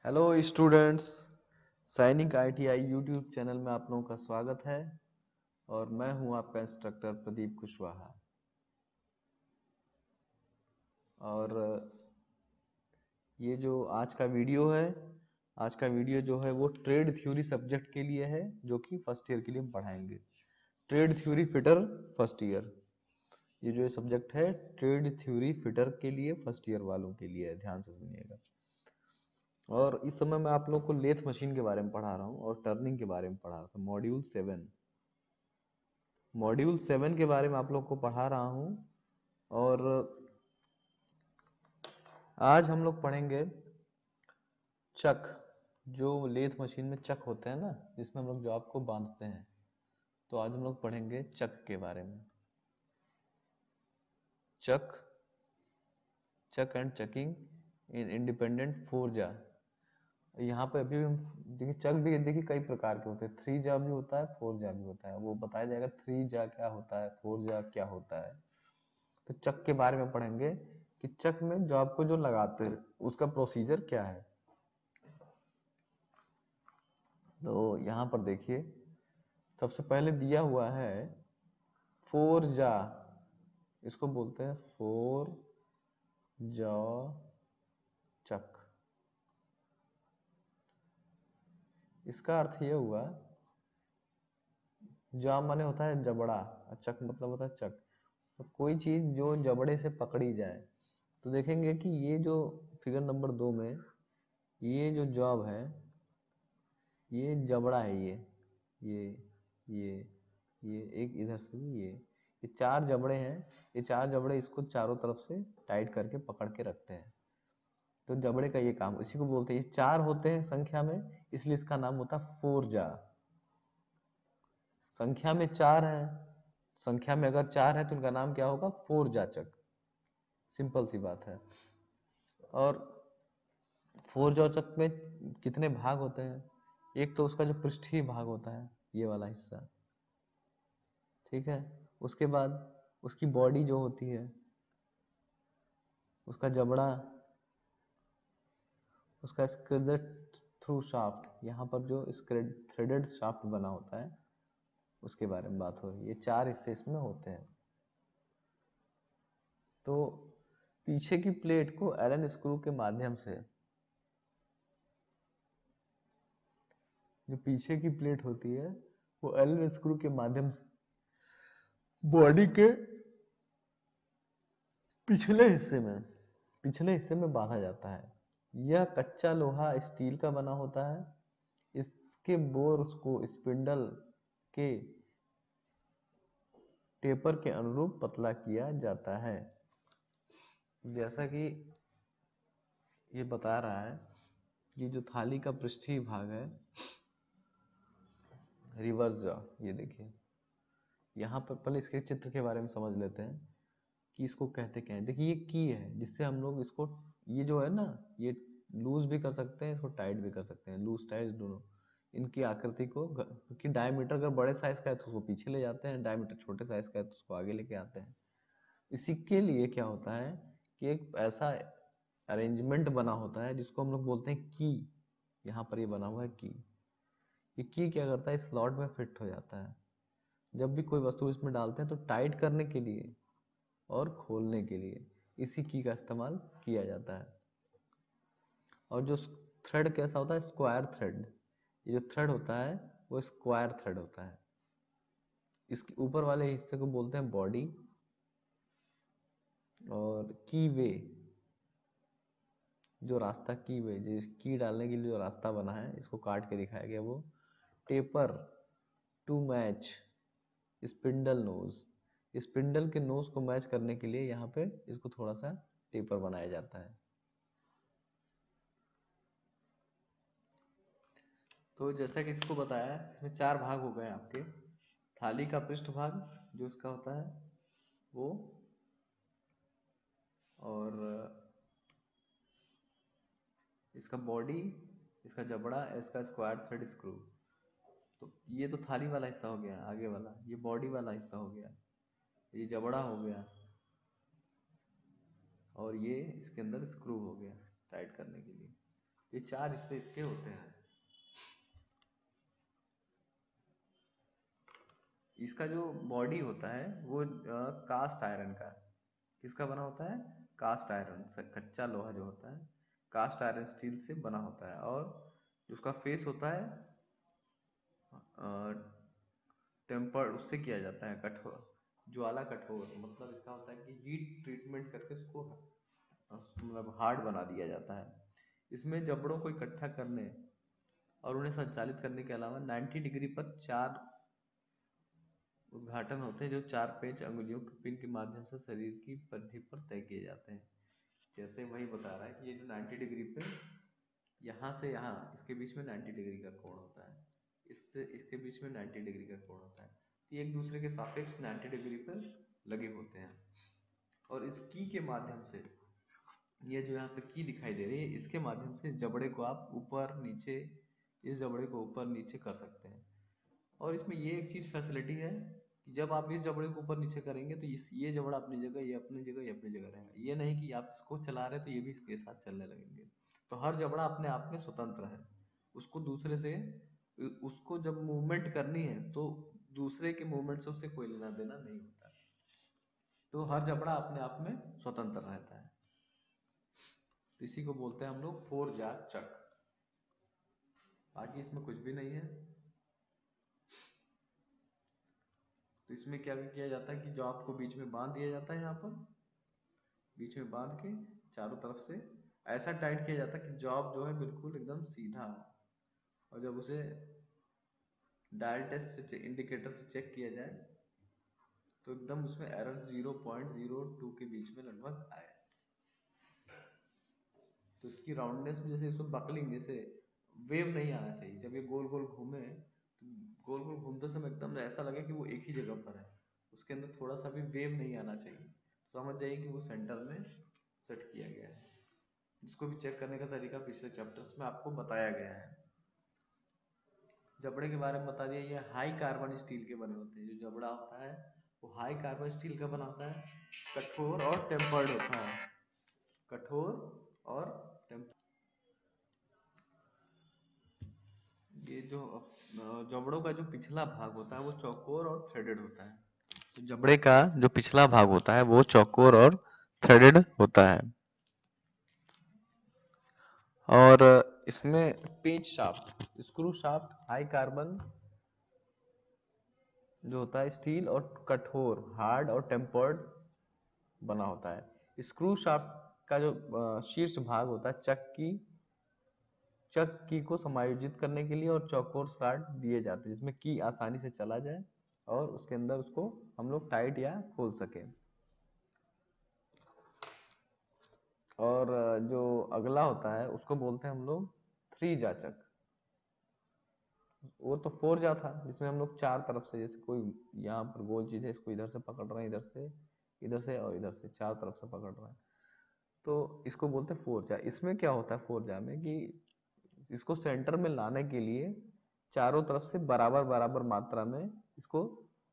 Hello students, सैनिक ITI YouTube channel में आप लोगों का स्वागत है और मैं हूं आपका इंस्ट्रक्टर प्रदीप कुशवाहा। और ये जो आज का वीडियो है, आज का वीडियो जो है वो ट्रेड थ्योरी सब्जेक्ट के लिए है, जो कि फर्स्ट ईयर के लिए हम पढ़ाएंगे। Trade theory fitter first year, ये जो सब्जेक्ट है ट्रेड थ्योरी फिटर के लिए फर्स्ट ईयर वालों के लिए है, ध्यान से सुनिएगा। और इस समय मैं आप लोग को लेथ मशीन के बारे में पढ़ा रहा हूँ और टर्निंग के बारे में पढ़ा रहा था। मॉड्यूल 7 के बारे में आप लोग को पढ़ा रहा हूँ। और आज हम लोग पढ़ेंगे चक, जो लेथ मशीन में चक होते हैं ना, जिसमें हम लोग जॉब को बांधते हैं। तो आज हम लोग पढ़ेंगे चक के बारे में। Chuck and चकिंग in independent Forza. यहाँ पे अभी हम देखिए, चक भी देखिए कई प्रकार के होते हैं। 3 जा भी होता है, 4 जा भी होता है। वो बताया जाएगा 3 जा क्या होता है, 4 जा क्या होता है। तो चक के बारे में पढ़ेंगे कि चक में जॉब को जो लगाते हैं उसका प्रोसीजर क्या है। तो यहाँ पर देखिए, सबसे पहले दिया हुआ है फोरजा, इसको बोलते हैं फोर जॉ चक। इसका अर्थ ये हुआ, जॉ माने होता है जबड़ा और चक मतलब होता है चक। तो कोई चीज जो जबड़े से पकड़ी जाए। तो देखेंगे कि ये जो फिगर नंबर 2 में ये जो जॉब है, ये जबड़ा है। ये ये ये एक इधर से भी ये 4 जबड़े हैं। ये 4 जबड़े इसको चारों तरफ से टाइट करके पकड़ के रखते हैं। तो जबड़े का ये काम, इसी को बोलते हैं। ये 4 होते हैं संख्या में, इसलिए इसका नाम होता है फोरजा। संख्या में 4 है, संख्या में अगर 4 है तो इनका नाम क्या होगा? फोरजाचक। सिंपल सी बात है। और फोरजाचक में कितने भाग होते हैं? एक तो उसका जो पृष्ठीय भाग होता है, ये वाला हिस्सा, ठीक है। उसके बाद उसकी बॉडी जो होती है, उसका जबड़ा, उसका स्क्रेडेड थ्रू शाफ्ट, यहाँ पर जो थ्रेडेड शाफ्ट बना होता है उसके बारे में बात हो रही है। ये 4 हिस्से इसमें होते हैं। तो पीछे की प्लेट को एलन स्क्रू के माध्यम से, जो पीछे की प्लेट होती है वो एलन स्क्रू के माध्यम से बॉडी के पिछले हिस्से में बांधा जाता है। यह कच्चा लोहा स्टील का बना होता है। इसके बोर को स्पिंडल के टेपर के अनुरूप पतला किया जाता है। जैसा कि ये बता रहा है, ये जो थाली का पृष्ठीय भाग है, रिवर्स जॉ, ये देखिए। यहाँ पर पहले इसके चित्र के बारे में समझ लेते हैं कि इसको कहते क्या है। देखिए ये की है, जिससे हम लोग इसको, ये जो है ना, ये लूज भी कर सकते हैं, इसको टाइट भी कर सकते हैं, लूज टाइट दोनों। इनकी आकृति को, क्योंकि डायमीटर अगर बड़े साइज का है तो उसको पीछे ले जाते हैं, डायमीटर छोटे साइज का है तो उसको आगे लेके आते हैं। इसी के लिए क्या होता है कि एक ऐसा अरेंजमेंट बना होता है जिसको हम लोग बोलते हैं की। यहाँ पर ये बना हुआ है की। ये की क्या करता है? स्लॉट में फिट हो जाता है। जब भी कोई वस्तु इसमें डालते हैं तो टाइट करने के लिए और खोलने के लिए इसी की का इस्तेमाल किया जाता है। और जो थ्रेड कैसा होता है? Square thread. ये जो थ्रेड होता है वो स्क्वायर थ्रेड होता है। इसके ऊपर वाले हिस्से को बोलते हैं बॉडी। और की वे, जो रास्ता की वे, जिस की डालने के लिए जो रास्ता बना है, इसको काट के दिखाया गया, वो taper to match spindle nose. Spindle के नोज को मैच करने के लिए यहाँ पे इसको थोड़ा सा टेपर बनाया जाता है। तो जैसा कि इसको बताया, इसमें 4 भाग हो गए आपके। थाली का पृष्ठ भाग जो इसका होता है वो, और इसका बॉडी, इसका जबड़ा, इसका स्क्वायर थ्रेड स्क्रू। तो ये तो थाली वाला हिस्सा हो गया आगे वाला, ये बॉडी वाला हिस्सा हो गया, ये जबड़ा हो गया, और ये इसके अंदर स्क्रू हो गया टाइट करने के लिए। ये 4 हिस्से इसके होते हैं। इसका जो बॉडी होता है वो कास्ट आयरन का, किसका बना होता है? कास्ट आयरन से, कच्चा लोहा जो होता है कास्ट आयरन स्टील से बना होता है। और उसका फेस होता है टेम्पर्ड, उससे किया जाता है कठोर, ज्वाला कठोर, मतलब इसका होता है कि हीट ट्रीटमेंट करके उसको मतलब हार्ड बना दिया जाता है। इसमें जबड़ों को इकट्ठा करने और उन्हें संचालित करने के अलावा 90 डिग्री पर 4 उद्घाटन होते हैं जो 4 पेंच अंगुलियों के पिन के माध्यम से शरीर की परिधि पर तय किए जाते हैं। जैसे वही बता रहा है कि ये जो 90 डिग्री पे यहाँ से यहाँ इसके बीच में 90 डिग्री का कोण होता है, इससे इसके बीच में 90 डिग्री का कोण होता है, ये एक दूसरे के सापेक्ष 90 डिग्री पर लगे होते हैं। और इस की के माध्यम से, ये जो यहाँ पे की दिखाई दे रही है, इसके माध्यम से इस जबड़े को आप ऊपर नीचे, इस जबड़े को ऊपर नीचे कर सकते हैं। और इसमें ये एक चीज फैसिलिटी है कि जब आप इस जबड़े को ऊपर नीचे करेंगे तो ये जबड़ा अपनी जगह, ये अपनी जगह, ये अपनी जगह रहेगा। ये नहीं कि आप इसको चला रहे तो ये भी इसके साथ चलने लगेंगे। तो हर जबड़ा अपने आप में स्वतंत्र है, उसको दूसरे से, उसको जब मूवमेंट करनी है तो दूसरे के मूवमेंट से उससे कोई लेना देना नहीं होता। तो हर जबड़ा अपने आप में स्वतंत्र रहता है। तो इसी को बोलते हैं हम लोग फोर जार चक। बाकी इसमें कुछ भी नहीं है। तो इसमें क्या किया जाता है कि जॉब को बीच में बांध दिया जाता है, यहाँ पर बीच में बांध के चारों तरफ से ऐसा टाइट किया जाता है कि जॉब जो है बिल्कुल एकदम सीधा हो। और जब उसे डायल टेस्ट से, इंडिकेटर से चेक किया जाए तो एकदम उसमें एरर 0.02 के बीच में लगभग आए। तो इसकी राउंडनेस में, जैसे इसमें बकलिंग, जैसे वेव नहीं आना चाहिए। जब ये गोल गोल घूमे तो गोल गोल घूमते समय एकदम ऐसा लगे कि वो एक ही जगह पर है, उसके अंदर थोड़ा सा भी वेव नहीं आना चाहिए। तो समझ जाइए कि वो सेंटर में सेट किया गया है। इसको भी चेक करने का तरीका पिछले चैप्टर्स में आपको बताया गया है। जबड़े के बारे में बता दिया, ये हाई कार्बन स्टील के बने होते हैं। जो जबड़ा होता है वो हाई कार्बन स्टील का बना होता है, कठोर और टेम्पर्ड होता है, कठोर और टेम्पर्ड। ये जो जबड़ों का जो पिछला भाग होता है वो चौकोर और थ्रेडेड होता है। तो जबड़े का जो पिछला भाग होता है वो चौकोर और थ्रेडेड होता है। और इसमें पेंच shaft, screw shaft high carbon जो होता है स्टील और कठोर हार्ड और टेम्पर्ड बना होता है। स्क्रू शाफ्ट का जो शीर्ष भाग होता है चक की को समायोजित करने के लिए और चौकोर स्लॉट दिए जाते हैं जिसमें की आसानी से चला जाए और उसके अंदर उसको हम लोग टाइट या खोल सकें। और जो अगला होता है उसको बोलते हैं हम लोग थ्री जा चक। वो तो फोर जा था जिसमें हम लोग चार तरफ से, जैसे कोई यहाँ पर गोल चीज है, इसको इधर से पकड़ रहे हैं, इधर से और इधर से, चार तरफ से पकड़ रहे हैं, तो इसको बोलते हैं फोर जा। इसमें क्या होता है फोर जा में कि इसको सेंटर में लाने के लिए चारों तरफ से बराबर बराबर मात्रा में इसको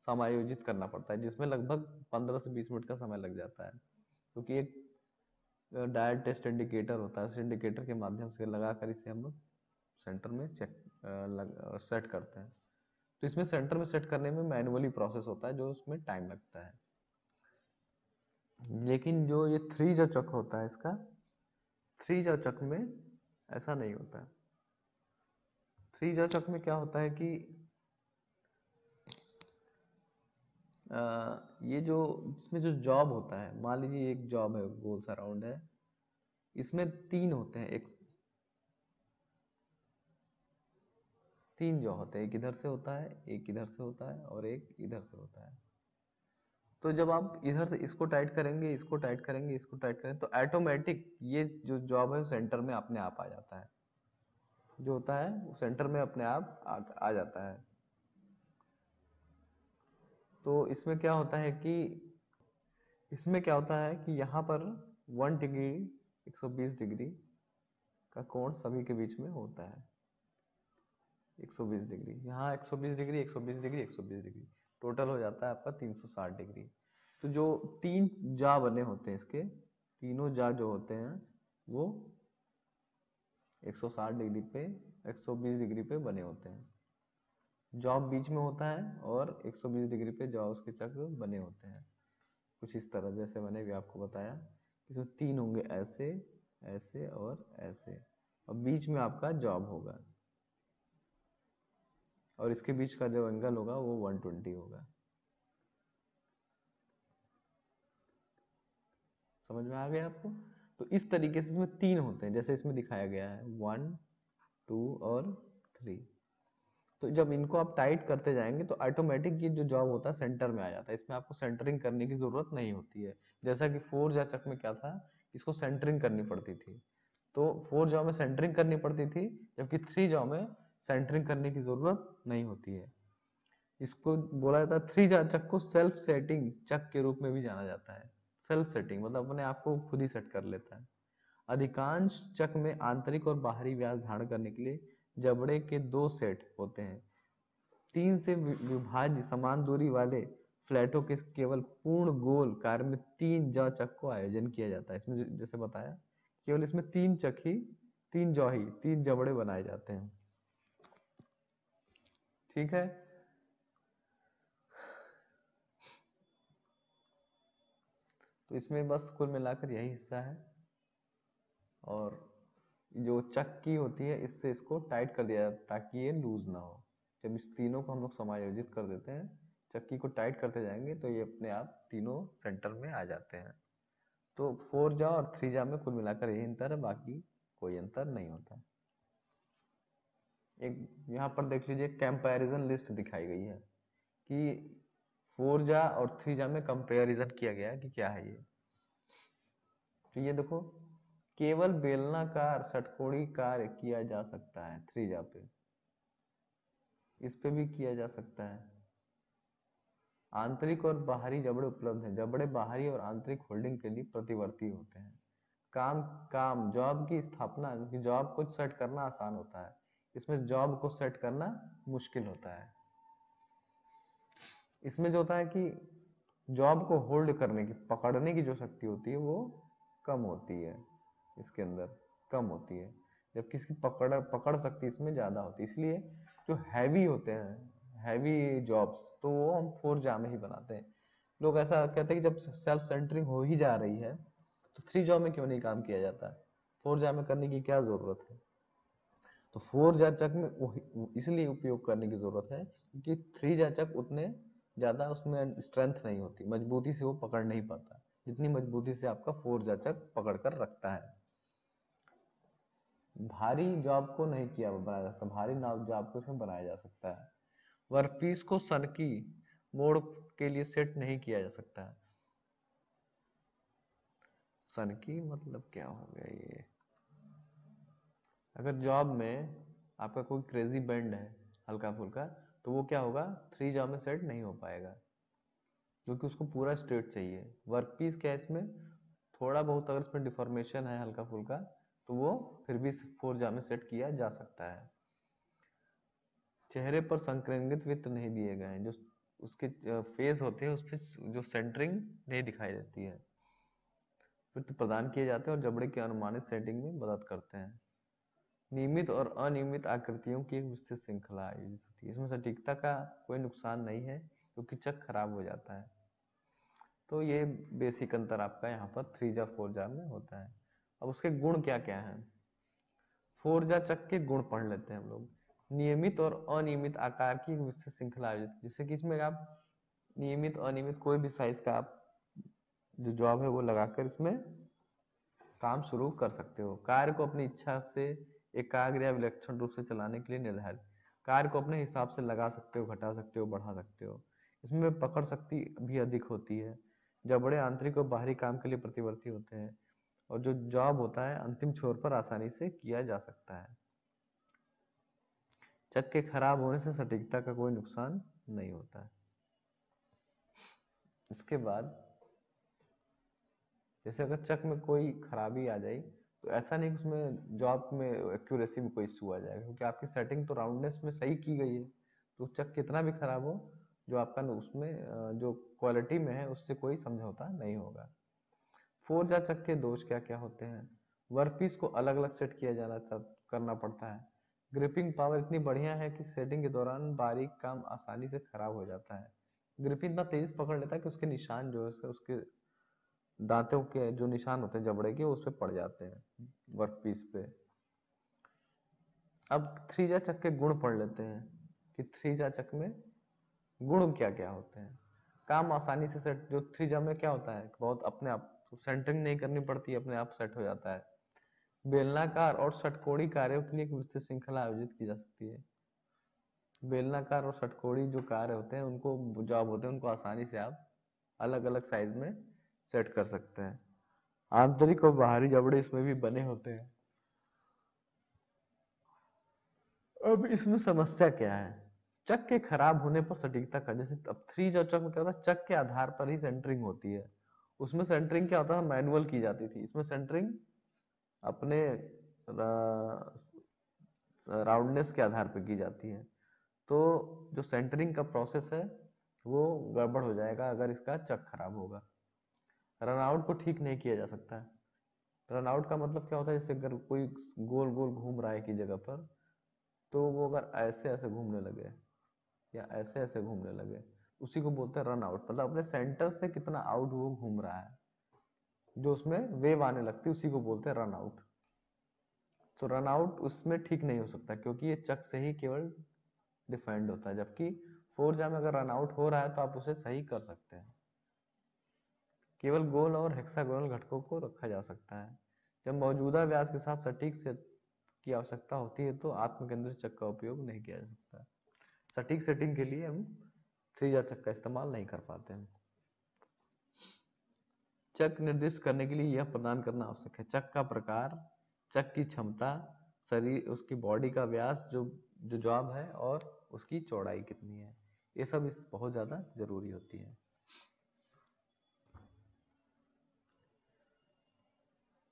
समायोजित करना पड़ता है, जिसमें लगभग 15 से 20 मिनट का समय लग जाता है। क्योंकि एक डायल टेस्ट इंडिकेटर होता है, उस इंडिकेटर के माध्यम से लगाकर इसे हम लोग सेंटर में सेट करते हैं। तो इसमें सेंटर में सेट करने में मैनुअली प्रोसेस होता है जो उसमें टाइम लगता है। लेकिन जो ये थ्री जा चक होता है, इसका थ्री जा चक में ऐसा नहीं होता है। थ्री जा चक में क्या होता है कि ये जो इसमें जो जॉब होता है, मान लीजिए एक जॉब है, गोल सा राउंड है, इसमें तीन होते हैं, एक तीन जॉब होते हैं, एक इधर से होता है, एक इधर से होता है और एक इधर से होता है। तो जब आप इधर से इसको टाइट करेंगे, इसको टाइट करेंगे, इसको टाइट करेंगे तो ऑटोमेटिक ये जो जॉब है सेंटर में अपने आप आ जाता है, जो होता है वो सेंटर में अपने आप आ जाता है। तो इसमें क्या होता है कि यहाँ पर 1 डिग्री 120 डिग्री का कोण सभी के बीच में होता है। 120 डिग्री, यहाँ 120 डिग्री, 120 डिग्री, 120 डिग्री, टोटल हो जाता है आपका 360 डिग्री। तो जो तीन जा बने होते हैं, इसके तीनों जा जो होते हैं वो 160 डिग्री पे, 120 डिग्री पे बने होते हैं। जॉब बीच में होता है और 120 डिग्री पे जॉब उसके चक्र बने होते हैं। कुछ इस तरह, जैसे मैंने भी आपको बताया, इसमें 3 होंगे, ऐसे, ऐसे और ऐसे, और बीच में आपका जॉब होगा, और इसके बीच का जो एंगल होगा वो 120 होगा। समझ में आ गया आपको? तो इस तरीके से इसमें 3 होते हैं, जैसे इसमें दिखाया गया है 1, 2 और 3। तो जब इनको आप टाइट करते जाएंगे तो ऑटोमेटिक ये जो जॉब होता है सेंटर में आ जाता है, इसमें आपको सेंटरिंग करने की जरूरत नहीं होती है। जैसा कि 4 जा चक में क्या था, इसको सेंटरिंग करनी पड़ती थी, तो 4 जॉब में सेंटरिंग करनी पड़ती थी, जबकि 3 जॉब में सेंटरिंग करने की जरूरत नहीं होती है। इसको बोला जाता है 3 जा चक को सेल्फ सेटिंग चक के रूप में भी जाना जाता है। सेल्फ सेटिंग मतलब अपने आप को खुद ही सेट कर लेता है। अधिकांश चक में आंतरिक और बाहरी व्यास धारण करने के लिए जबड़े के 2 सेट होते हैं। 3 से विभाज्य समान दूरी वाले फ्लैटों के केवल पूर्ण गोल कार्य में 3 जॉ चक को आयोजन किया जाता है। इसमें जैसे बताया, केवल इसमें 3 चक ही, 3 जॉ ही, 3 जबड़े बनाए जाते हैं। ठीक है, तो इसमें बस कुल मिलाकर यही हिस्सा है, और जो चक की होती है इससे इसको टाइट कर दिया जाता है ताकि ये लूज ना हो। जब इस तीनों को हम लोग समायोजित कर देते हैं, चक्की को टाइट करते जाएंगे, तो ये अपने आप तीनों सेंटर में आ जाते हैं। तो 4 जा और 3 जा में कुल मिलाकर यही अंतर है, बाकी कोई अंतर नहीं होता। एक यहाँ पर देख लीजिए, कंपैरिजन लिस्ट दिखाई गई है कि 4 जा और 3 जा में कंपैरिजन किया गया है कि क्या है ये। तो ये देखो, केवल बेलनाकार षटकोणी कार्य किया जा सकता है 3 जा पे, इस पे भी किया जा सकता है। आंतरिक और बाहरी जबड़े उपलब्ध हैं, जबड़े बाहरी और आंतरिक होल्डिंग के लिए प्रतिवर्ती होते हैं। काम काम जॉब की स्थापना, जॉब को सेट करना आसान होता है, इसमें जॉब को सेट करना मुश्किल होता है। इसमें जो होता है कि जॉब को होल्ड करने की, पकड़ने की जो शक्ति होती है वो कम होती है, इसके अंदर कम होती है, जबकि इसकी पकड़ शक्ति इसमें ज्यादा होती है। इसलिए जो हैवी होते हैं, हैवी जॉब्स, तो वो हम 4 जा में ही बनाते हैं। लोग ऐसा कहते हैं कि जब सेल्फ सेंटरिंग हो ही जा रही है तो 3 जॉब में क्यों नहीं काम किया जाता, 4 जा में करने की क्या जरूरत है। तो 4 जा चक में इसलिए उपयोग करने की जरूरत है क्योंकि 3 जा चक उतने ज्यादा उसमें स्ट्रेंथ नहीं होती, मजबूती से वो पकड़ नहीं पाता जितनी मजबूती से आपका 4 जा चक पकड़ कर रखता है। भारी जॉब को नहीं किया बनाया जा सकता, भारी जॉब को इसमें बनाया जा सकता है। वर्कपीस को सनकी मोड़ के लिए सेट नहीं किया जा सकता है। सनकी मतलब क्या हो गया ये, अगर जॉब में आपका कोई क्रेजी बेंड है हल्का फुल्का, तो वो क्या होगा, 3 जॉब में सेट नहीं हो पाएगा क्योंकि उसको पूरा स्ट्रेट चाहिए। वर्कपीस क्या है, इसमें थोड़ा बहुत अगर इसमें डिफॉर्मेशन है हल्का फुल्का, तो वो फिर भी 4 जॉब में सेट किया जा सकता है। चेहरे पर संकेंद्रित वृत्त नहीं दिए गए हैं, जो उसके फेस होते हैं उस पर जो सेंटरिंग नहीं दिखाई देती है। वृत्त प्रदान किए जाते हैं और जबड़े की अनुमानित सेटिंग में मदद करते हैं। नियमित और अनियमित आकृतियों की एक विस्तृत श्रृंखला आयोजित होती है। इसमें सटीकता का कोई नुकसान नहीं है क्योंकि चक खराब हो जाता है। तो ये बेसिक अंतर आपका यहाँ पर 3 जा 4 जा में होता है। अब उसके गुण क्या क्या हैं, 4 जा चक के गुण पढ़ लेते हैं हम लोग। नियमित और अनियमित आकार की विस्तृत श्रृंखला आयोजित, जिससे कि इसमें आप नियमित अनियमित कोई भी साइज का आप जो जॉब है वो लगाकर इसमें काम शुरू कर सकते हो। कार्य को अपनी इच्छा से एकाग्र या विलक्षण रूप से चलाने के लिए निर्धारित, कार्य को अपने हिसाब से लगा सकते हो, घटा सकते हो, बढ़ा सकते हो। इसमें पकड़ शक्ति भी अधिक होती है। जबड़े आंतरिक और बाहरी काम के लिए प्रतिवर्ती होते हैं, और जो जॉब होता है अंतिम छोर पर आसानी से किया जा सकता है। चक के खराब होने से सटीकता का कोई नुकसान नहीं होता है। इसके बाद जैसे अगर चक में कोई खराबी आ जाए, तो ऐसा नहीं कि उसमें जॉब में एक्यूरेसी में कोई इशू आ जाएगा, क्योंकि आपकी सेटिंग तो राउंडनेस में सही की गई है। तो चक कितना भी खराब हो, जो आपका उसमें जो क्वालिटी में है उससे कोई समझौता नहीं होगा। 4 जा चक के दोष क्या क्या होते हैं, वर्कपीस को अलग अलग सेट किया करना पड़ता है। ग्रिपिंग पावर इतनी बढ़िया है कि सेटिंग के दौरान बारीक काम आसानी से खराब हो जाता है। ग्रिपिंग इतना तेज पकड़ लेता है कि उसके निशान जो है उसके दांतों के जो निशान होते हैं जबड़े के उस पे पड़ जाते हैं वर्कपीस पे। अब थ्री जा चक के गुण पढ़ लेते हैं कि थ्री जा चक में गुण क्या क्या होते हैं। काम आसानी से सेट, जो थ्री जा में क्या होता है बहुत अपने आप सेंटरिंग नहीं करनी पड़ती, अपने आप सेट हो जाता है। बेलनाकार और षटकोणी कार्यों के लिए एक विस्तृत श्रृंखला आयोजित की जा सकती है। बेलनाकार और षटकोणी जो कार्य होते हैं उनको जॉब होते हैं उनको आसानी से आप अलग अलग साइज में सेट कर सकते हैं। आंतरिक और बाहरी जबड़े इसमें भी बने होते हैं। अब इसमें समस्या क्या है, चक के खराब होने पर सटीकता का, जैसे अब थ्री जो चक में क्या होता है, चक के आधार पर ही सेंटरिंग होती है। उसमें सेंटरिंग क्या होता है, मैनुअल की जाती थी। इसमें सेंटरिंग अपने राउंडनेस के आधार पर की जाती है। तो जो सेंटरिंग का प्रोसेस है वो गड़बड़ हो जाएगा अगर इसका चक खराब होगा। रनआउट को ठीक नहीं किया जा सकता है। रनआउट का मतलब क्या होता है, जैसे अगर कोई गोल गोल घूम रहा है की जगह पर, तो वो अगर ऐसे ऐसे घूमने लगे या ऐसे ऐसे घूमने लगे, उसी को बोलते हैं रन आउट। मतलब अपने सेंटर से कितना आउट वो घूम रहा है, जो उसमें वेव आने लगती है उसी को बोलते हैं रन आउट। तो रन आउट उसमें ठीक नहीं हो सकता क्योंकि ये चक से ही केवल डिफाइंड होता है, जबकि फोर जा में अगर रन आउट हो रहा है तो आप उसे सही कर सकते हैं। केवल गोल और हेक्सागोनल घटकों को रखा जा सकता है। जब मौजूदा व्यास के साथ सटीक सेट की आवश्यकता होती है तो आत्म केंद्रित चक का उपयोग नहीं किया जा सकता। सटीक सेटिंग के लिए हम थ्री जा चक का इस्तेमाल नहीं कर पाते हैं। चक निर्दिष्ट करने के लिए यह प्रदान करना आवश्यक है, चक का प्रकार, चक की क्षमता, शरीर उसकी बॉडी का व्यास जो जो जॉब है और उसकी चौड़ाई कितनी है, ये सब इस बहुत ज्यादा जरूरी होती है।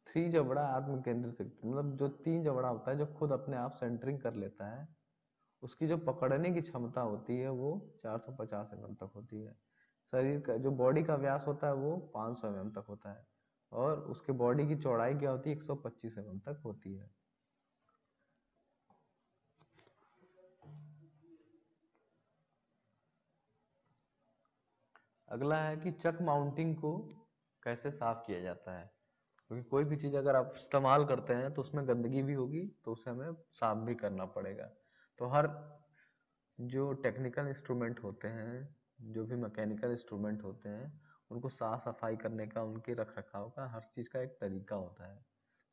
थ्री जबड़ा आत्म केंद्रित, मतलब जो तीन जबड़ा होता है जो खुद अपने आप सेंटरिंग कर लेता है, उसकी जो पकड़ने की क्षमता होती है वो 450 mm तक होती है। शरीर का जो बॉडी का व्यास होता है वो 500 mm तक होता है और उसके बॉडी की चौड़ाई क्या होती है 125 mm तक होती है। अगला है कि चक माउंटिंग को कैसे साफ किया जाता है, क्योंकि कोई भी चीज अगर आप इस्तेमाल करते हैं तो उसमें गंदगी भी होगी तो उसे हमें साफ भी करना पड़ेगा। तो हर जो टेक्निकल इंस्ट्रूमेंट होते हैं, जो भी मैकेनिकल इंस्ट्रूमेंट होते हैं, उनको साफ सफाई करने का, उनके रख रखाव का, हर चीज का एक तरीका होता है।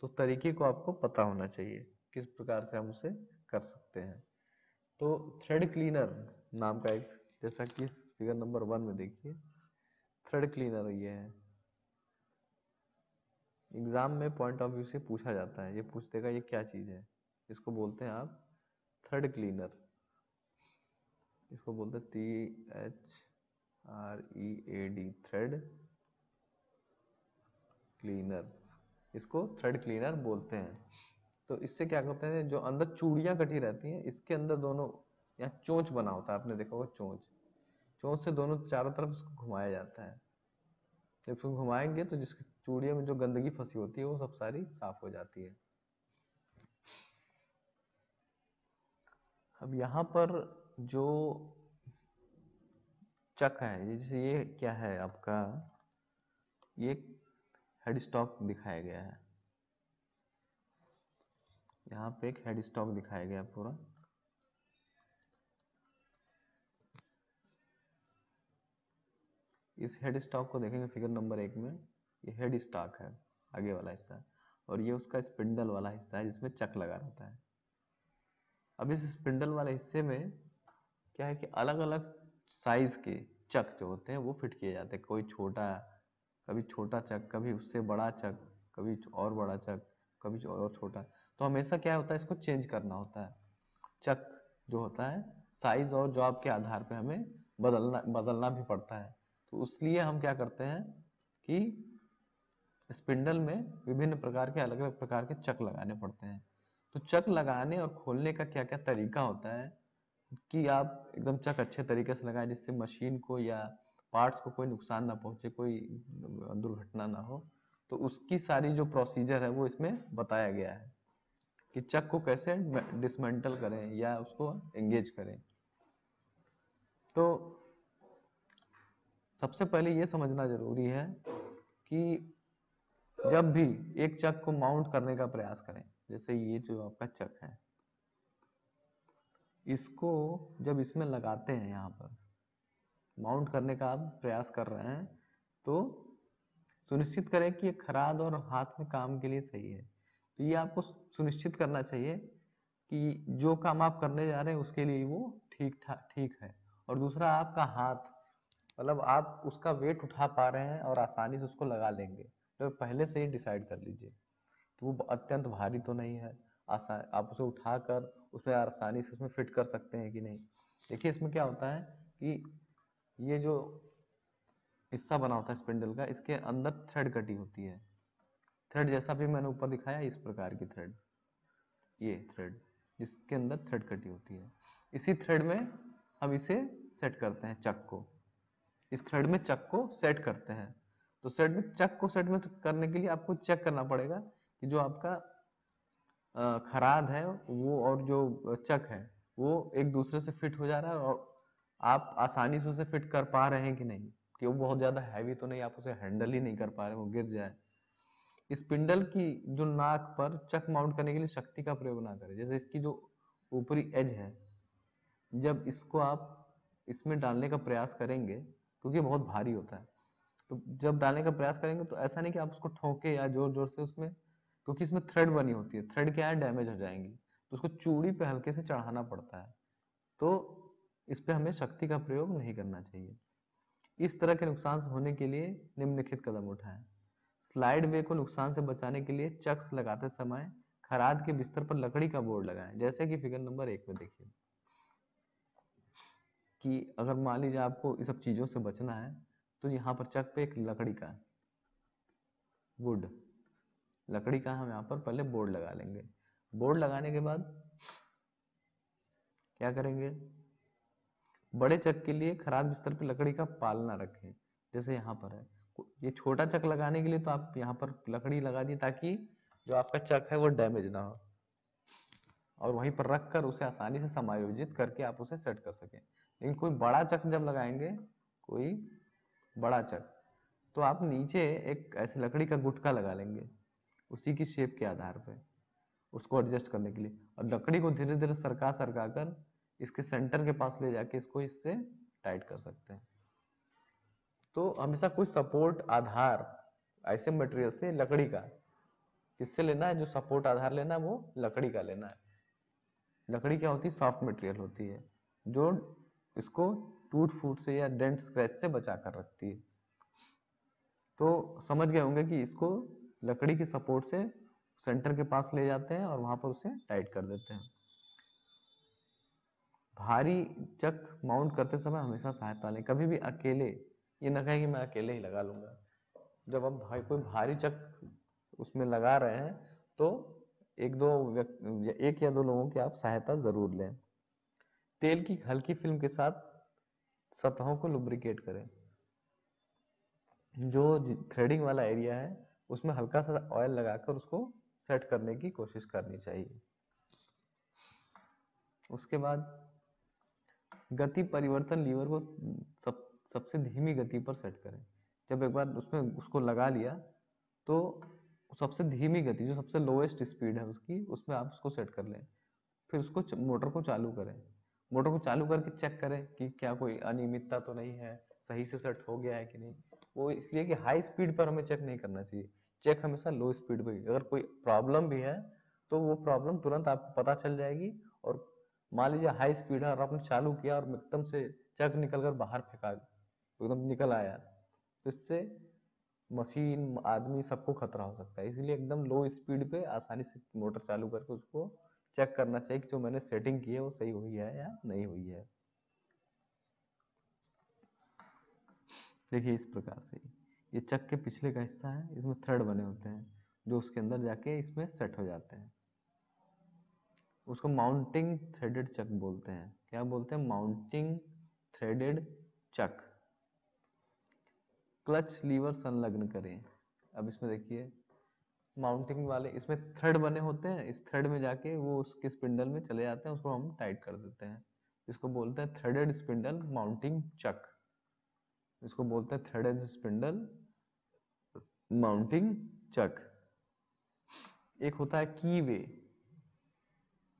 तो तरीके को आपको पता होना चाहिए किस प्रकार से हम उसे कर सकते हैं। तो थ्रेड क्लीनर नाम का एक, जैसा कि फिगर नंबर 1 में देखिए, थ्रेड क्लीनर ये है। एग्जाम में पॉइंट ऑफ व्यू से पूछा जाता है, ये पूछ देगा ये क्या चीज है। इसको बोलते हैं आप थ्रेड क्लीनर। इसको बोलते हैं THREAD, थ्रेड क्लीनर। इसको थ्रेड क्लीनर बोलते हैं। तो इससे क्या करते हैं, जो अंदर चूड़ियां कटी रहती हैं इसके अंदर दोनों, यहाँ चोंच बना होता है, आपने देखा होगा चोंच, चोंच से दोनों चारों तरफ इसको घुमाया जाता है। जब इसको घुमाएंगे तो जिसकी चूड़ियों में जो गंदगी फंसी होती है वो सब सारी साफ हो जाती है। अब यहाँ पर जो चक है, जैसे ये क्या है आपका, ये हेड स्टॉक दिखाया गया है, यहाँ पे एक हेड स्टॉक दिखाया गया पूरा। इस हेड स्टॉक को देखेंगे फिगर नंबर 1 में, ये हेड स्टॉक है आगे वाला हिस्सा, और ये उसका स्पिंडल वाला हिस्सा है जिसमें चक लगा रहता है। अब इस स्पिंडल वाले हिस्से में क्या है कि अलग अलग साइज के चक जो होते हैं वो फिट किए जाते हैं। कोई छोटा, कभी छोटा चक, कभी उससे बड़ा चक, कभी और बड़ा चक, कभी और छोटा। तो हमेशा क्या होता है, इसको चेंज करना होता है। चक जो होता है साइज और जॉब के आधार पे हमें बदलना भी पड़ता है। तो इसलिए हम क्या करते हैं कि स्पिंडल में विभिन्न प्रकार के अलग अलग प्रकार के चक लगाने पड़ते हैं। तो चक लगाने और खोलने का क्या क्या तरीका होता है कि आप एकदम चक अच्छे तरीके से लगाएं जिससे मशीन को या पार्ट्स को कोई नुकसान ना पहुंचे, कोई दुर्घटना ना हो। तो उसकी सारी जो प्रोसीजर है वो इसमें बताया गया है कि चक को कैसे डिसमेंटल करें या उसको एंगेज करें। तो सबसे पहले ये समझना जरूरी है कि जब भी एक चक को माउंट करने का प्रयास करें, जैसे ये जो आपका चक है, इसको जब इसमें लगाते हैं, यहाँ पर माउंट करने का आप प्रयास कर रहे हैं, तो सुनिश्चित करें कि ये खराद और हाथ में काम के लिए सही है। तो ये आपको सुनिश्चित करना चाहिए कि जो काम आप करने जा रहे हैं उसके लिए वो ठीक है। और दूसरा, आपका हाथ, मतलब आप उसका वेट उठा पा रहे हैं और आसानी से उसको लगा लेंगे, तो पहले से ही डिसाइड कर लीजिए कि वो अत्यंत भारी तो नहीं है, आसान आप उसे उठाकर उसमें आसानी से उसमें फिट कर सकते हैं कि नहीं। देखिए इसमें क्या होता है कि ये जो हिस्सा बना होता है स्पिंडल का, इसके अंदर थ्रेड कटी होती है। थ्रेड जैसा भी मैंने ऊपर दिखाया, इस प्रकार की थ्रेड, ये थ्रेड जिसके अंदर थ्रेड कटी होती है, इसी थ्रेड में हम इसे सेट करते हैं चक को। इस थ्रेड में चक को सेट करते हैं। तो चक को सेट में करने के लिए आपको चेक करना पड़ेगा कि जो आपका खराद है वो और जो चक है वो एक दूसरे से फिट हो जा रहा है और आप आसानी से उसे फिट कर पा रहे हैं कि नहीं, कि वो बहुत ज्यादा हैवी तो नहीं, आप उसे हैंडल ही नहीं कर पा रहे, वो गिर जाए। स्पिंडल की जो नाक पर चक माउंट करने के लिए शक्ति का प्रयोग ना करें। जैसे इसकी जो ऊपरी एज है, जब इसको आप इसमें डालने का प्रयास करेंगे, क्योंकि बहुत भारी होता है, तो जब डालने का प्रयास करेंगे तो ऐसा नहीं कि आप उसको ठोके या जोर जोर से उसमें, क्योंकि इसमें थ्रेड बनी होती है, थ्रेड क्या है, डैमेज हो जाएंगी, तो उसको चूड़ी पे हल्के से चढ़ाना पड़ता है। तो इस पे हमें शक्ति का प्रयोग नहीं करना चाहिए। इस तरह के नुकसान से होने के लिए निम्नलिखित कदम उठाएं। स्लाइड वे को नुकसान से बचाने के लिए चक्स लगाते समय खराद के बिस्तर पर लकड़ी का बोर्ड लगाएं, जैसे कि फिगर नंबर 1 में देखिए कि अगर मान लीजिए आपको इस सब चीजों से बचना है, तो यहाँ पर चक पे एक लकड़ी का, वुड, लकड़ी का हम यहाँ पर पहले बोर्ड लगा लेंगे। बोर्ड लगाने के बाद क्या करेंगे, बड़े चक के लिए खराद बिस्तर पर लकड़ी का पालना रखें, जैसे यहाँ पर है। ये छोटा चक लगाने के लिए तो आप यहाँ पर लकड़ी लगा दी ताकि जो आपका चक है वो डैमेज ना हो, और वहीं पर रख कर उसे आसानी से समायोजित करके आप उसे सेट कर सकें। लेकिन कोई बड़ा चक जब लगाएंगे, कोई बड़ा चक, तो आप नीचे एक ऐसे लकड़ी का गुटका लगा लेंगे उसी की शेप के आधार पे, उसको एडजस्ट करने के लिए, और लकड़ी को धीरे धीरे सरका सरका कर इसके सेंटर के पास ले जाके इसको इससे टाइट कर सकते हैं। तो हमेशा कोई सपोर्ट आधार ऐसे मटेरियल से, लकड़ी का किससे लेना है, जो सपोर्ट आधार लेना है वो लकड़ी का लेना है। लकड़ी क्या होती है, सॉफ्ट मटेरियल होती है, जो इसको टूट फूट से या डेंट स्क्रैच से बचा कर रखती है। तो समझ गए होंगे कि इसको लकड़ी की सपोर्ट से सेंटर के पास ले जाते हैं और वहां पर उसे टाइट कर देते हैं। भारी चक माउंट करते समय हमेशा सहायता लें, कभी भी अकेले ये ना कहें कि मैं अकेले ही लगा लूंगा। जब आप कोई भारी चक उसमें लगा रहे हैं तो एक या दो लोगों की आप सहायता जरूर लें। तेल की हल्की फिल्म के साथ सतहों को लुब्रिकेट करें। जो थ्रेडिंग वाला एरिया है उसमें हल्का सा ऑयल लगाकर उसको सेट करने की कोशिश करनी चाहिए। उसके बाद गति परिवर्तन लीवर को सबसे धीमी गति पर सेट करें। जब एक बार उसमें उसको लगा लिया तो सबसे धीमी गति, जो सबसे लोएस्ट स्पीड है उसकी, उसमें आप उसको सेट कर लें। फिर उसको मोटर को चालू करें। मोटर को चालू करके चेक करें कि क्या कोई अनियमितता तो नहीं है, सही से सेट हो गया है कि नहीं। वो इसलिए कि हाई स्पीड पर हमें चेक नहीं करना चाहिए, चेक हमेशा लो स्पीड पर। अगर कोई प्रॉब्लम भी है तो वो प्रॉब्लम तुरंत आपको पता चल जाएगी। और मान लीजिए हाई स्पीड है और आपने चालू किया और एकदम से चक निकल कर बाहर फेंका, एकदम निकल आया, तो इससे मशीन, आदमी, सबको खतरा हो सकता है। इसलिए एकदम लो स्पीड पे आसानी से मोटर चालू करके उसको चेक करना चाहिए कि जो मैंने सेटिंग की है वो सही हुई है या नहीं हुई है। देखिए इस प्रकार से ये चक के पिछले का हिस्सा है, इसमें थ्रेड बने होते हैं जो उसके अंदर जाके इसमें सेट हो जाते हैं। उसको माउंटिंग थ्रेडेड चक बोलते हैं। क्या बोलते हैं? माउंटिंग थ्रेडेड चक। क्लच लीवर संलग्न करें। अब इसमें देखिए माउंटिंग वाले इसमें थ्रेड बने होते हैं, इस थ्रेड में जाके वो उसके स्पिंडल में चले जाते हैं, उसको हम टाइट कर देते हैं। इसको बोलते हैं थ्रेडेड स्पिंडल माउंटिंग चक। इसको बोलते हैं थ्रेडेड स्पिंडल माउंटिंग चक। एक होता है कीवे,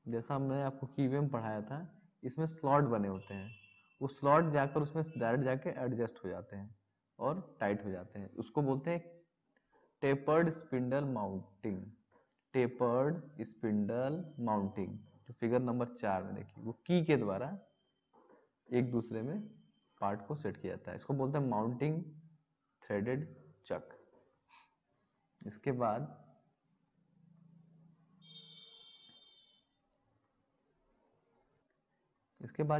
जैसा हमने आपको कीवे में पढ़ाया था, इसमें स्लॉट बने होते हैं, वो स्लॉट जाकर उसमें डायरेक्ट जाके एडजस्ट हो जाते हैं और टाइट हो जाते हैं। उसको बोलते हैं tapered spindle mounting. Tapered spindle mounting जो फिगर नंबर 4 में देखिए, वो की के द्वारा एक दूसरे में पार्ट को सेट किया जाता है। इसको बोलते हैं माउंटिंग थ्रेडेड चक। इसके बाद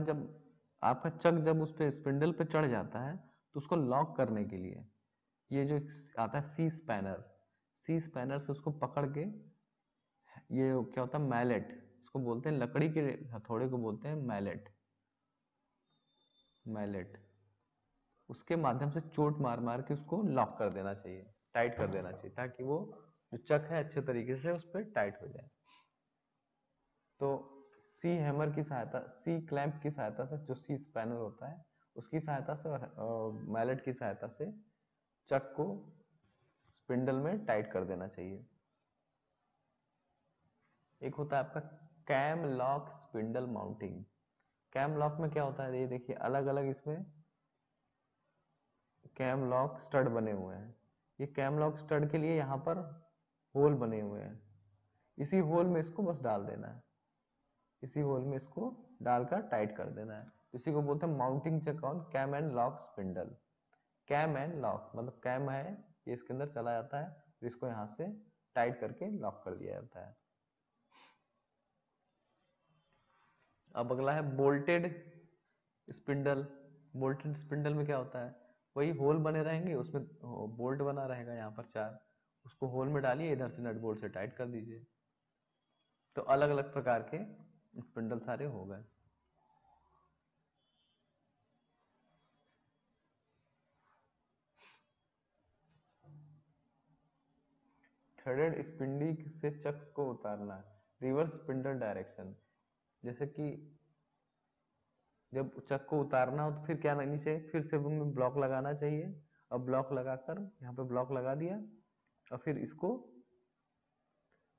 जब आपका चक जब उस पे स्पिंडल पे चढ़ जाता है तो उसको लॉक करने के लिए ये जो आता है सी स्पैनर, सी स्पैनर से उसको पकड़ के, ये क्या होता है मैलेट, इसको बोलते हैं लकड़ी के हथौड़े को बोलते हैं मैलेट। मैलेट उसके माध्यम से चोट मार मार के उसको लॉक कर देना चाहिए, टाइट कर देना चाहिए, ताकि वो जो चक है अच्छे तरीके से उस पर टाइट हो जाए। तो सी हैमर की सहायता, सी क्लैंप की सहायता से, जो सी स्पैनर होता है उसकी सहायता से और मैलेट की सहायता से चक को स्पिंडल में टाइट कर देना चाहिए। एक होता है आपका cam lock spindle mounting. Cam lock में क्या होता है, ये देखिए अलग अलग इसमें कैम लॉक स्टड बने हुए हैं। ये कैम लॉक स्टड के लिए यहाँ पर होल बने हुए हैं, इसी होल में इसको बस डाल देना है, इसी होल में इसको डालकर टाइट कर देना है। इसी को बोलते हैं mounting chuck on cam and lock spindle. Cam and lock मतलब कैम है ये इसके अंदर चला जाता है, फिर इसको यहाँ से टाइट करके लॉक कर दिया जाता है। अब अगला है बोल्टेड स्पिंडल। बोल्टेड स्पिंडल में क्या होता है, वही होल बने रहेंगे, उसमें बोल्ट बना रहेगा यहाँ पर 4, उसको होल में डालिए, इधर से नट बोल्ट से टाइट कर दीजिए। तो अलग अलग प्रकार के स्पिंडल सारे हो गए। थ्रेडेड स्पिंडी से चक्स को उतारना, रिवर्स स्पिंडल डायरेक्शन। जैसे कि जब चक को उतारना हो तो फिर क्या करनी चाहिए, फिर से हमें ब्लॉक लगाना चाहिए। अब ब्लॉक लगाकर यहाँ पे ब्लॉक लगा दिया और फिर इसको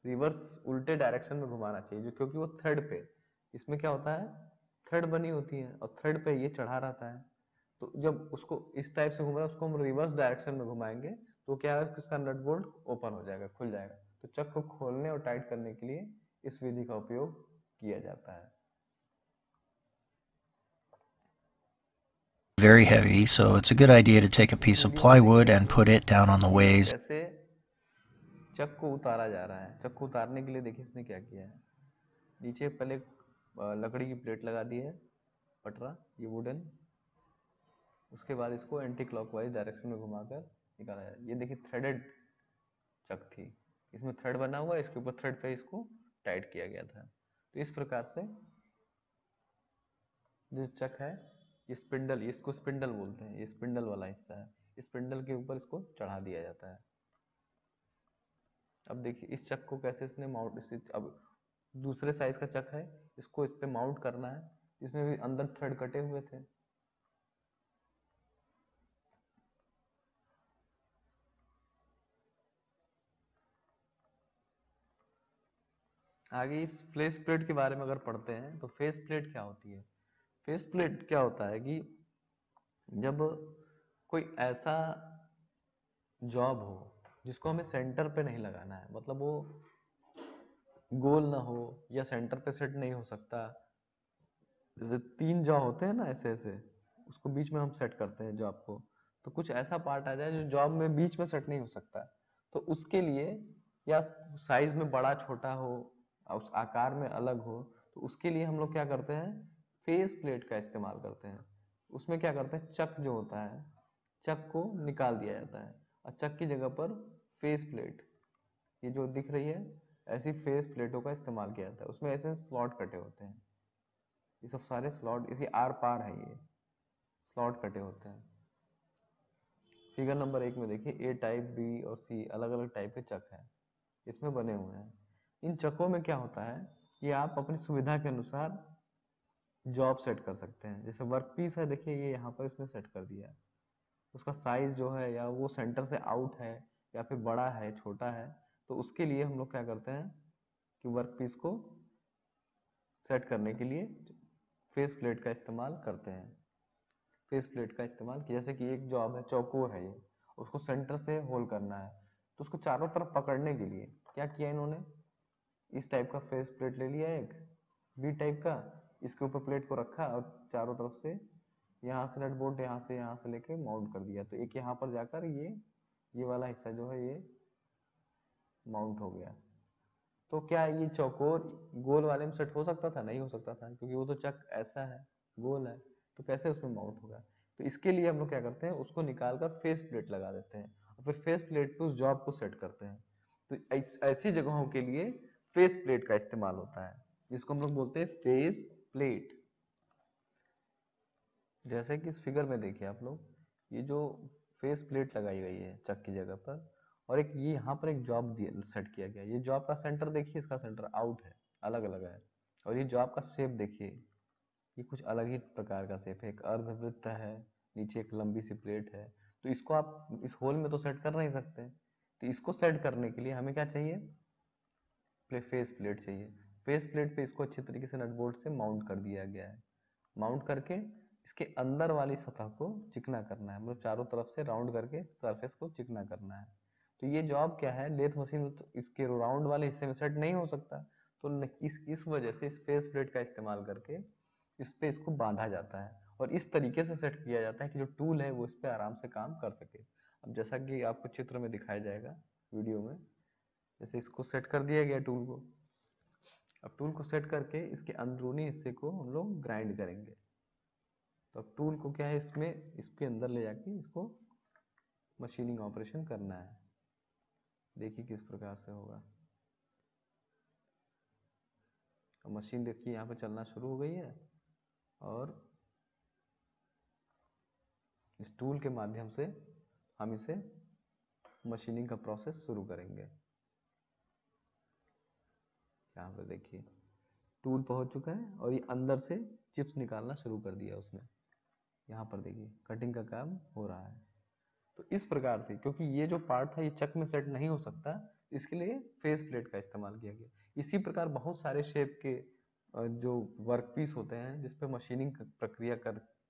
रिवर्स उल्टे डायरेक्शन में घुमाना चाहिए, जो क्योंकि वो थ्रेड पे, इसमें क्या होता है थ्रेड बनी होती है और थ्रेड पे ये चढ़ा रहता है, तो जब उसको इस टाइप से घुमा रहा है उसको हम रिवर्स डायरेक्शन में घुमाएंगे तो क्या है उसका नट बोल्ट ओपन हो जाएगा, खुल जाएगा। तो चक को खोलने और टाइट करने के लिए इस विधि का उपयोग किया जाता है। Very heavy, so it's a good idea to take a piece of plywood and put it down on the ways. कैसे चक को उतारा जा रहा है, चक को उतारने के लिए देखिए इसने क्या किया है, नीचे पहले लकड़ी की प्लेट लगा दी है, पटरा ये वुडन, उसके बाद इसको एंटी क्लॉकवाइज डायरेक्शन में घुमाकर निकाला जाए। ये देखिए थ्रेडेड चक थी, इसमें थ्रेड बना हुआ है, इसके ऊपर थ्रेड पे इसको टाइट किया गया था। तो इस प्रकार से जो चक है ये स्पिंडल, इसको स्पिंडल बोलते हैं, ये स्पिंडल वाला हिस्सा है, इस स्पिंडल के ऊपर इसको चढ़ा दिया जाता है। अब देखिए इस चक को कैसे इसने माउंट, अब दूसरे साइज का चक है, इसको इस पे माउंट करना है, इसमें भी अंदर थ्रेड कटे हुए थे। आगे इस फेस प्लेट के बारे में अगर पढ़ते हैं तो फेस प्लेट क्या होती है। फेस प्लेट क्या होता है कि जब कोई ऐसा जॉब हो जिसको हमें सेंटर पे नहीं लगाना है, मतलब वो गोल ना हो या सेंटर पे सेट नहीं हो सकता, जैसे 3 जॉ होते हैं ना ऐसे ऐसे, उसको बीच में हम सेट करते हैं जॉब को, तो कुछ ऐसा पार्ट आ जाए जो जॉब में बीच में सेट नहीं हो सकता, तो उसके लिए या साइज में बड़ा छोटा हो, उस आकार में अलग हो, तो उसके लिए हम लोग क्या करते हैं फेस प्लेट का इस्तेमाल करते हैं। उसमें क्या करते हैं चक जो होता है, चक को निकाल दिया जाता है और चक की जगह पर फेस प्लेट, ये जो दिख रही है ऐसी फेस प्लेटों का इस्तेमाल किया जाता है। उसमें ऐसे स्लॉट कटे होते हैं, ये सब सारे स्लॉट इसी आर पार है, ये स्लॉट कटे होते हैं। फिगर नंबर 1 में देखिए ए टाइप, बी और सी अलग अलग टाइप के चक हैं, इसमें बने हुए हैं। इन चकों में क्या होता है कि आप अपनी सुविधा के अनुसार जॉब सेट कर सकते हैं। जैसे वर्क पीस है, देखिए ये यहाँ पर इसने सेट कर दिया है, उसका साइज जो है या वो सेंटर से आउट है या फिर बड़ा है छोटा है, तो उसके लिए हम लोग क्या करते हैं कि वर्क पीस को सेट करने के लिए फेस प्लेट का इस्तेमाल करते हैं। फेस प्लेट का इस्तेमाल कि जैसे कि एक जॉब है, चौकोर है ये, उसको सेंटर से होल करना है, तो उसको चारों तरफ पकड़ने के लिए क्या किया इन्होंने, इस टाइप का फेस प्लेट ले लिया, एक वी टाइप का, इसके ऊपर प्लेट को रखा और चारों तरफ से यहाँ से नट बोल्ट यहाँ से लेके माउंट कर दिया, तो एक यहाँ पर जाकर ये वाला हिस्सा जो है ये माउंट हो गया। तो क्या ये चौकोर गोल वाले में सेट हो सकता था? नहीं हो सकता था, क्योंकि वो तो चक ऐसा है, गोल है, तो कैसे उसमें माउंट होगा। तो इसके लिए हम लोग क्या करते हैं, उसको निकाल कर फेस प्लेट लगा देते हैं और फिर फेस प्लेट पे उस जॉब को सेट करते हैं। तो ऐसी जगहों के लिए फेस प्लेट का इस्तेमाल होता है, जिसको हम लोग बोलते हैं फेस प्लेट। जैसे कि इस फिगर में देखिए आप लोग, ये जो फेस प्लेट लगाई गई है चक की जगह पर, और एक ये यहाँ पर एक जॉब सेट किया गया है। ये जॉब का सेंटर देखिए, इसका सेंटर आउट है, अलग अलग है, और ये जॉब का शेप देखिए, ये कुछ अलग ही प्रकार का शेप है, एक अर्धवृत्त है, नीचे एक लंबी सी प्लेट है। तो इसको आप इस होल में तो सेट कर नहीं सकते, तो इसको सेट करने के लिए हमें क्या चाहिए, फेस प्लेट चाहिए। फेस प्लेट पे इसको अच्छे तरीके से नट बोल्ट से माउंट कर दिया गया है। माउंट करके इसके अंदर वाली सतह को चिकना करना है, मतलब चारों तरफ से राउंड करके सरफेस को चिकना करना है। तो ये जॉब क्या है, लेथ मशीन में तो इसके राउंड वाले हिस्से में सेट नहीं हो सकता, तो इस वजह से इस फेस प्लेट का इस्तेमाल करके इस पे इसको बांधा जाता है और इस तरीके से सेट किया जाता है कि जो टूल है वो इस पे आराम से काम कर सके। अब जैसा कि आपको चित्र में दिखाया जाएगा वीडियो में, जैसे इसको सेट कर दिया गया टूल को। अब टूल को सेट करके इसके अंदरूनी हिस्से को हम लोग ग्राइंड करेंगे। तो अब टूल को क्या है, इसके अंदर ले जाके इसको मशीनिंग ऑपरेशन करना है। देखिए किस प्रकार से होगा। अब मशीन देखिए यहाँ पे चलना शुरू हो गई है और इस टूल के माध्यम से हम इसे मशीनिंग का प्रोसेस शुरू करेंगे। यहाँ पे देखिए टूल पहुंच चुका है और ये अंदर से चिप्स निकालना शुरू कर दिया उसने। यहाँ पर देखिए कटिंग का काम हो रहा है। तो इस प्रकार से, क्योंकि ये जो पार्ट था ये चक में सेट नहीं हो सकता, इसके लिए फेस प्लेट का इस्तेमाल किया गया। इसी प्रकार बहुत सारे शेप के जो वर्क पीस होते हैं जिसपे मशीनिंग प्रक्रिया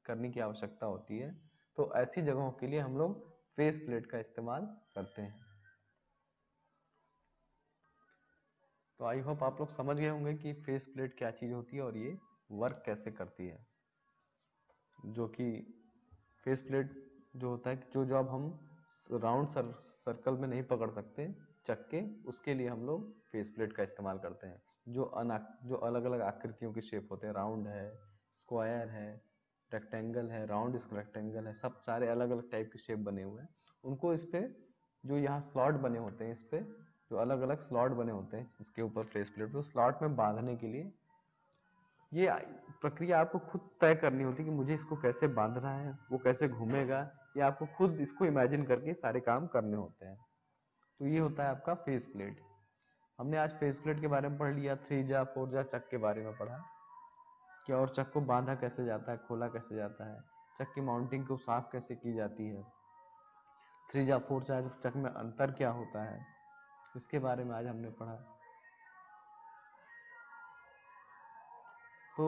करने की आवश्यकता होती है, तो ऐसी जगहों के लिए हम लोग फेस प्लेट का इस्तेमाल करते हैं। तो आई होप आप लोग समझ गए होंगे कि फेस प्लेट क्या चीज़ होती है और ये वर्क कैसे करती है। जो कि फेस प्लेट जो होता है, जो जॉब हम राउंड सर्कल में नहीं पकड़ सकते चक के, उसके लिए हम लोग फेस प्लेट का इस्तेमाल करते हैं। जो अलग अलग आकृतियों के शेप होते हैं, राउंड है, स्क्वायर है, रेक्टेंगल है, राउंड रेक्टेंगल है, सब सारे अलग अलग टाइप के शेप बने हुए हैं, उनको इस पे जो यहाँ स्लॉट बने होते हैं, इस पे जो अलग अलग स्लॉट बने होते हैं इसके ऊपर फेस प्लेट पे, स्लॉट में बांधने के लिए ये प्रक्रिया आपको खुद तय करनी होती है कि मुझे इसको कैसे बांधना है, वो कैसे घूमेगा, ये आपको खुद इसको इमेजिन करके सारे काम करने होते हैं। तो ये होता है आपका फेस प्लेट। हमने आज फेस प्लेट के बारे में पढ़ लिया, 3 जा 4 जा चक के बारे में पढ़ा कि और चक को बांधा कैसे जाता है, खोला कैसे जाता है, चक की माउंटिंग को साफ कैसे की जाती है, 3 जा 4 जा चक में अंतर क्या होता है, इसके बारे में आज हमने पढ़ा। तो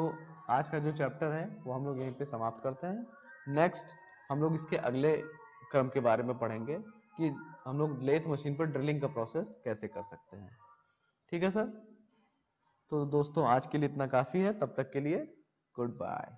आज का जो चैप्टर है वो हम लोग यहीं पे समाप्त करते हैं। नेक्स्ट हम लोग इसके अगले क्रम के बारे में पढ़ेंगे कि हम लोग लेथ मशीन पर ड्रिलिंग का प्रोसेस कैसे कर सकते हैं। ठीक है सर? तो दोस्तों आज के लिए इतना काफ़ी है, तब तक के लिए गुड बाय।